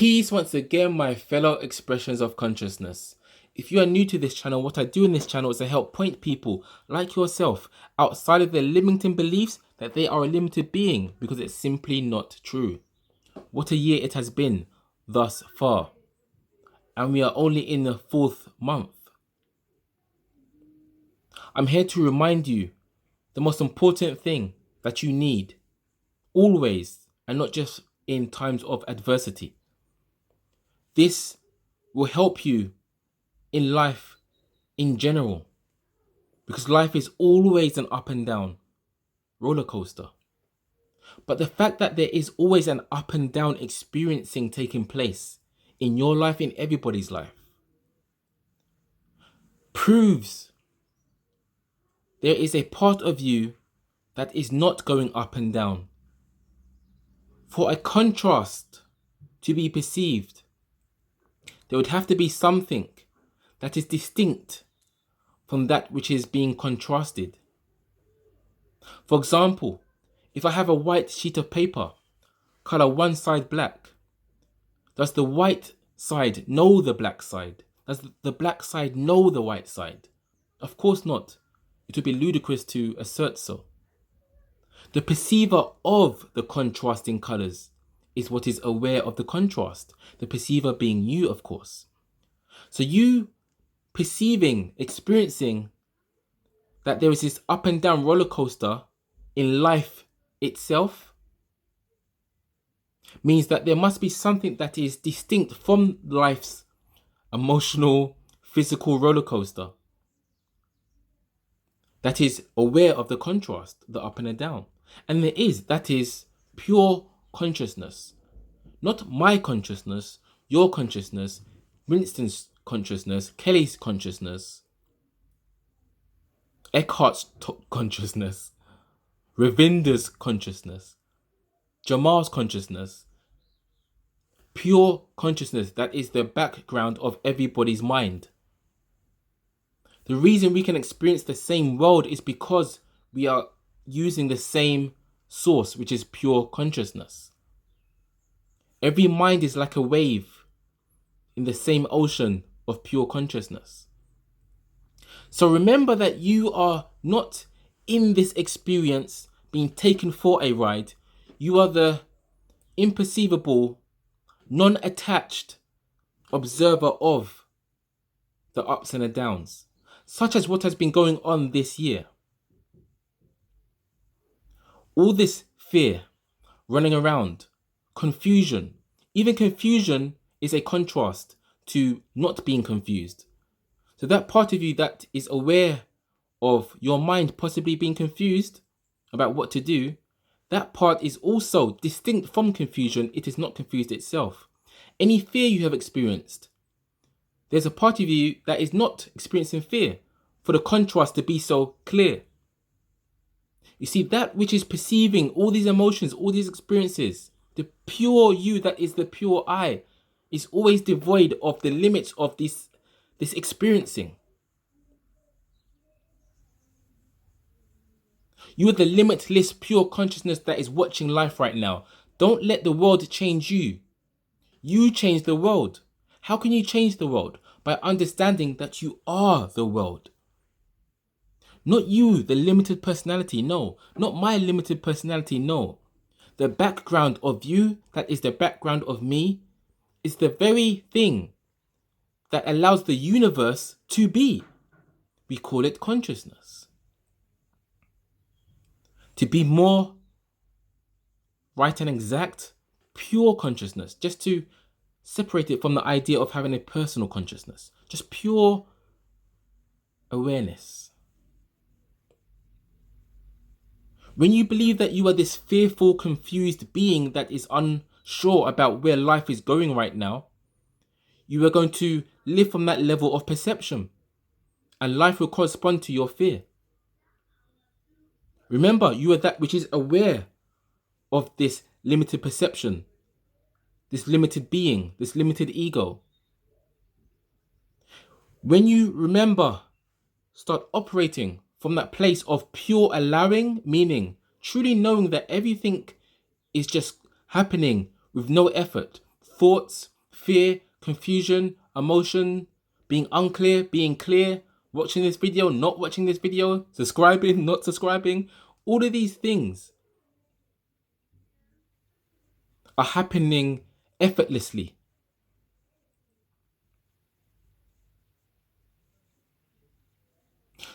Peace once again, my fellow expressions of consciousness. If you are new to this channel, what I do in this channel is to help point people like yourself outside of their limiting beliefs that they are a limited being, because it's simply not true. What a year it has been thus far. And we are only in the 4th month. I'm here to remind you the most important thing that you need always, and not just in times of adversity. This will help you in life in general, because life is always an up and down roller coaster. But the fact that there is always an up and down experiencing taking place in your life, in everybody's life, proves there is a part of you that is not going up and down. For a contrast to be perceived, there would have to be something that is distinct from that which is being contrasted. For example, if I have a white sheet of paper, color one side black, does the white side know the black side? Does the black side know the white side? Of course not. It would be ludicrous to assert so. The perceiver of the contrasting colors is what is aware of the contrast, the perceiver being you, of course. So you perceiving, experiencing that there is this up and down roller coaster in life itself means that there must be something that is distinct from life's emotional, physical roller coaster that is aware of the contrast, the up and the down. And there is, that is pure consciousness. Not my consciousness, your consciousness, Winston's consciousness, Kelly's consciousness, Eckhart's consciousness, Ravinder's consciousness, Jamal's consciousness. Pure consciousness that is the background of everybody's mind. The reason we can experience the same world is because we are using the same source, which is pure consciousness. Every mind is like a wave in the same ocean of pure consciousness. So remember that you are not in this experience being taken for a ride. You are the imperceivable, non-attached observer of the ups and the downs, such as what has been going on this year. All this fear, running around, confusion. Even confusion is a contrast to not being confused. So that part of you that is aware of your mind possibly being confused about what to do, that part is also distinct from confusion. It is not confused itself. Any fear you have experienced, there's a part of you that is not experiencing fear, for the contrast to be so clear. You see, that which is perceiving all these emotions, all these experiences, the pure you that is the pure I, is always devoid of the limits of this experiencing. You are the limitless pure consciousness that is watching life right now. Don't let the world change you. You change the world. How can you change the world? By understanding that you are the world. Not you, the limited personality, no. Not my limited personality, no. The background of you, that is the background of me, is the very thing that allows the universe to be. We call it consciousness. To be more right and exact, pure consciousness, just to separate it from the idea of having a personal consciousness, just pure awareness. When you believe that you are this fearful, confused being that is unsure about where life is going right now, you are going to live from that level of perception, and life will correspond to your fear. Remember, you are that which is aware of this limited perception, this limited being, this limited ego. When you remember, start operating from that place of pure allowing, meaning truly knowing that everything is just happening with no effort, thoughts, fear, confusion, emotion, being unclear, being clear, watching this video, not watching this video, subscribing, not subscribing, all of these things are happening effortlessly.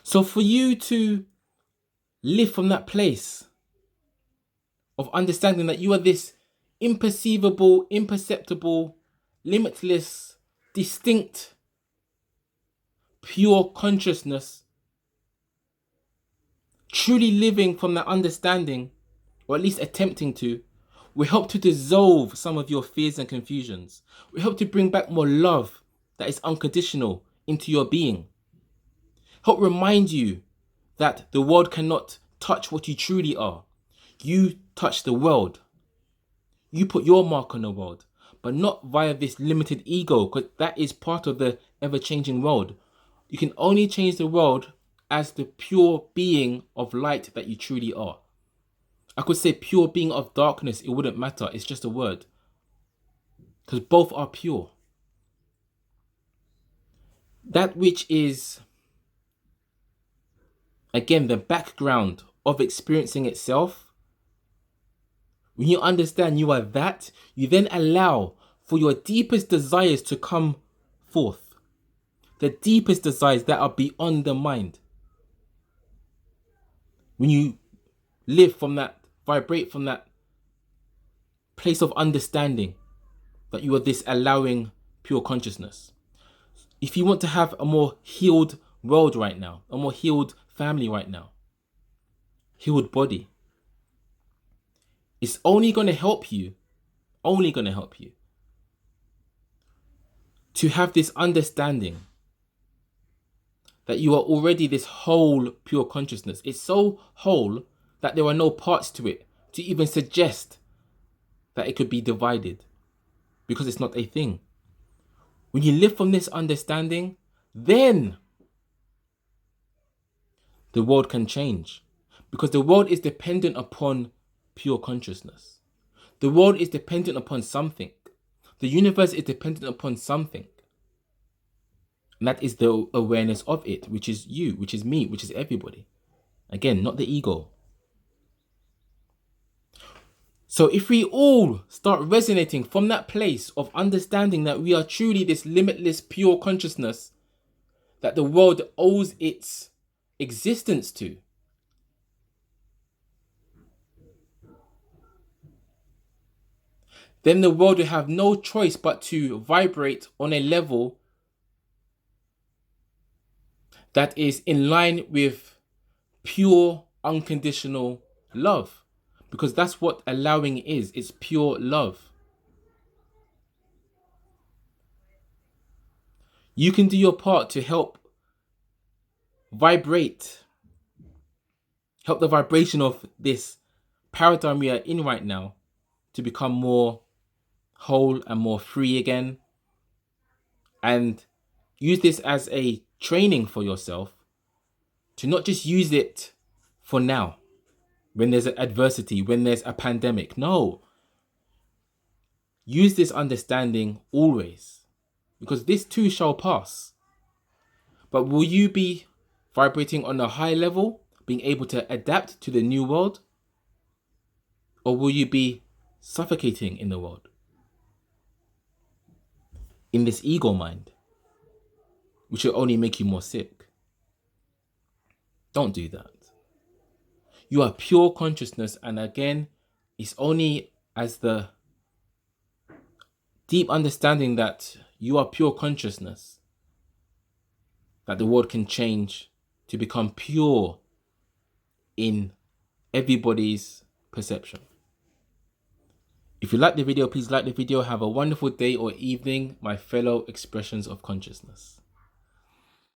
So for you to live from that place of understanding that you are this imperceivable, imperceptible, limitless, distinct, pure consciousness, truly living from that understanding, or at least attempting to, will help to dissolve some of your fears and confusions. Will help to bring back more love that is unconditional into your being. Help remind you that the world cannot touch what you truly are. You touch the world. You put your mark on the world, but not via this limited ego, because that is part of the ever-changing world. You can only change the world as the pure being of light that you truly are. I could say pure being of darkness, it wouldn't matter. It's just a word. Because both are pure. That which is, again, the background of experiencing itself. When you understand you are that, you then allow for your deepest desires to come forth. The deepest desires that are beyond the mind. When you live from that, vibrate from that place of understanding that you are this allowing pure consciousness. If you want to have a more healed world right now, a more healed family right now, healed body, it's only going to help you to have this understanding that you are already this whole pure consciousness. It's so whole that there are no parts to it to even suggest that it could be divided, because it's not a thing. When you live from this understanding, then the world can change, because the world is dependent upon pure consciousness. The world is dependent upon something. The universe is dependent upon something. And that is the awareness of it, which is you, which is me, which is everybody. Again, not the ego. So if we all start resonating from that place of understanding that we are truly this limitless pure consciousness that the world owes its existence to, then the world will have no choice but to vibrate on a level that is in line with pure, unconditional love. Because that's what allowing is. It's pure love. You can do your part to help vibrate, help the vibration of this paradigm we are in right now to become more whole and more free again. And use this as a training for yourself to not just use it for now, when there's an adversity, when there's a pandemic. No. Use this understanding always, because this too shall pass. But will you be vibrating on a high level, being able to adapt to the new world? Or will you be suffocating in the world? In this ego mind, which will only make you more sick. Don't do that. You are pure consciousness, and again, it's only as the deep understanding that you are pure consciousness that the world can change to become pure in everybody's perception. If you like the video, please like the video. Have a wonderful day or evening, my fellow expressions of consciousness.